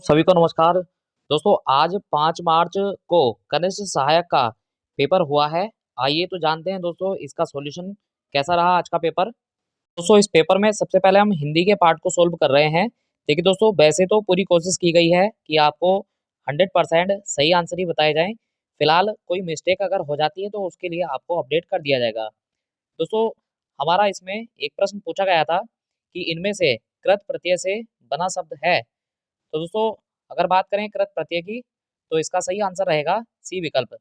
सभी को नमस्कार। दोस्तों आज 5 मार्च को कनिष्ठ सहायक का पेपर हुआ है। आइए तो जानते हैं दोस्तों इसका सॉल्यूशन कैसा रहा आज का पेपर। दोस्तों इस पेपर में सबसे पहले हम हिंदी के पार्ट को सोल्व कर रहे हैं। देखिए दोस्तों वैसे तो पूरी कोशिश की गई है कि आपको 100% सही आंसर ही बताए जाएं। फिलहाल कोई मिस्टेक अगर हो जाती है तो उसके लिए आपको अपडेट कर दिया जाएगा। दोस्तों हमारा इसमें एक प्रश्न पूछा गया था कि इनमें से कृत प्रत्यय से बना शब्द है। तो दोस्तों अगर बात करें कृत प्रत्यय की तो इसका सही आंसर रहेगा सी विकल्प।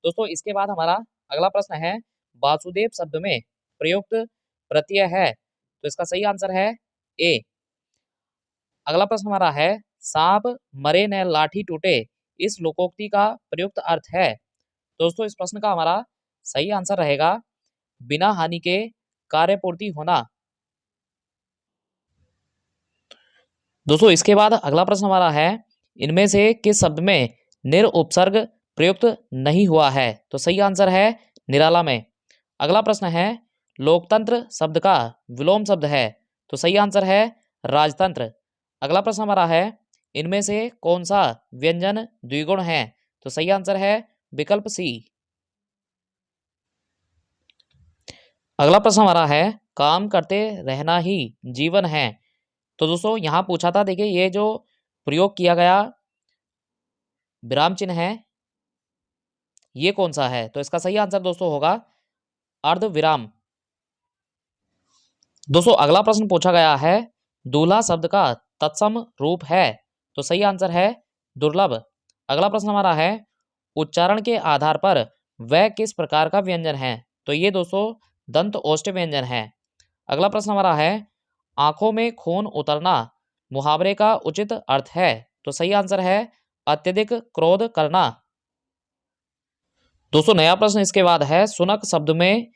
दोस्तों इसके बाद हमारा अगला प्रश्न है वासुदेव शब्द में प्रयुक्त प्रत्यय है तो इसका सही आंसर है ए। अगला प्रश्न हमारा है सांप मरे न लाठी टूटे इस लोकोक्ति का प्रयुक्त अर्थ है। दोस्तों इस प्रश्न का हमारा सही आंसर रहेगा बिना हानि के कार्य पूर्ति होना। दोस्तों इसके बाद अगला प्रश्न हमारा है इनमें से किस शब्द में निर उपसर्ग प्रयुक्त नहीं हुआ है तो सही आंसर है निराला में। अगला प्रश्न है लोकतंत्र शब्द का विलोम शब्द है तो सही आंसर है राजतंत्र। अगला प्रश्न हमारा है इनमें से कौन सा व्यंजन द्विगुण है तो सही आंसर है विकल्प सी। अगला प्रश्न हमारा है काम करते रहना ही जीवन है। तो दोस्तों यहाँ पूछा था, देखिए ये जो प्रयोग किया गया विराम चिन्ह है ये कौन सा है तो इसका सही आंसर दोस्तों होगा अर्ध विराम। दोस्तों अगला प्रश्न पूछा गया है दूल्हा शब्द का तत्सम रूप है तो सही आंसर है दुर्लभ। अगला प्रश्न हमारा है उच्चारण के आधार पर वह किस प्रकार का व्यंजन है तो ये दोस्तों दंत ओष्ठ व्यंजन है। अगला प्रश्न हमारा है आंखों में खून उतरना मुहावरे का उचित अर्थ है तो सही आंसर है अत्यधिक क्रोध करना। दोस्तों नया प्रश्न इसके बाद है सुनक शब्द में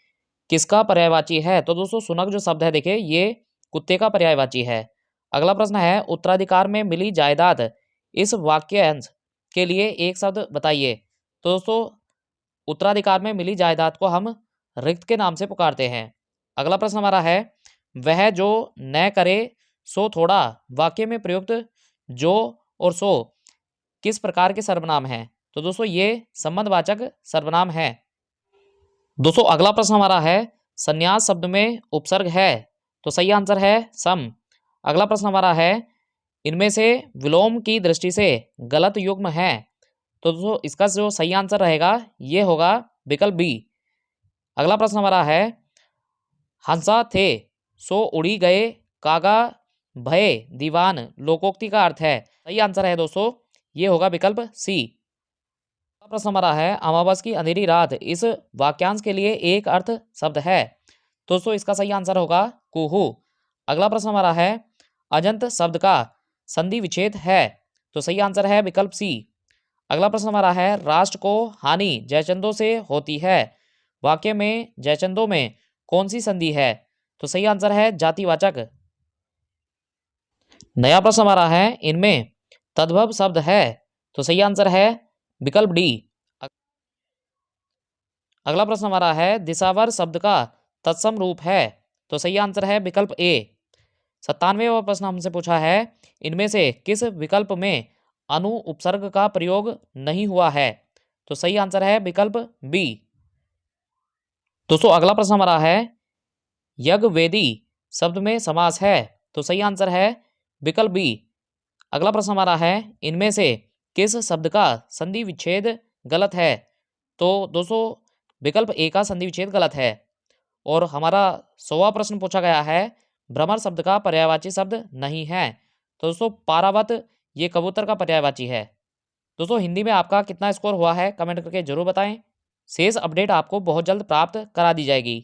किसका पर्यायवाची है तो दोस्तों सुनक जो शब्द है देखिए ये कुत्ते का पर्यायवाची है। अगला प्रश्न है उत्तराधिकार में मिली जायदाद इस वाक्यांश के लिए एक शब्द बताइए तो दोस्तों उत्तराधिकार में मिली जायदाद को हम रिक्त के नाम से पुकारते हैं। अगला प्रश्न हमारा है वह जो न करे सो थोड़ा वाक्य में प्रयुक्त जो और सो किस प्रकार के सर्वनाम हैं तो दोस्तों ये संबंधवाचक सर्वनाम है। दोस्तों अगला प्रश्न हमारा है संन्यास शब्द में उपसर्ग है तो सही आंसर है सम। अगला प्रश्न हमारा है इनमें से विलोम की दृष्टि से गलत युग्म है तो दोस्तों इसका जो सही आंसर रहेगा ये होगा विकल्प बी। अगला प्रश्न हमारा है हंसा थे सो उड़ी गए कागा भय दीवान लोकोक्ति का अर्थ है सही आंसर है दोस्तों ये होगा विकल्प सी। प्रश्न हमारा है अमावस की अंधेरी रात इस वाक्यांश के लिए एक अर्थ शब्द है दोस्तों इसका सही आंसर होगा कुहू। अगला प्रश्न हमारा है अजंत शब्द का संधि विच्छेद है तो सही आंसर है विकल्प सी। अगला प्रश्न हमारा है राष्ट्र को हानि जयचंदों से होती है वाक्य में जयचंदों में कौन सी संधि है तो सही आंसर है जातिवाचक। नया प्रश्न हमारा है इनमें तद्भव शब्द है तो सही आंसर है विकल्प डी। अगला प्रश्न हमारा है दिशावर शब्द का तत्सम रूप है तो सही आंसर है विकल्प ए। 97वां प्रश्न हमसे पूछा है इनमें से किस विकल्प में अनु उपसर्ग का प्रयोग नहीं हुआ है तो सही आंसर है विकल्प बी। दोस्तों अगला प्रश्न हमारा है यज्ञवेदी शब्द में समास है तो सही आंसर है विकल्प बी। अगला प्रश्न हमारा है इनमें से किस शब्द का संधि विच्छेद गलत है तो दोस्तों विकल्प ए का संधि विच्छेद गलत है। और हमारा 100वां प्रश्न पूछा गया है भ्रमर शब्द का पर्यायवाची शब्द नहीं है तो दोस्तों पारावत ये कबूतर का पर्यायवाची है। दोस्तों हिंदी में आपका कितना स्कोर हुआ है कमेंट करके जरूर बताएं। शेष अपडेट आपको बहुत जल्द प्राप्त करा दी जाएगी।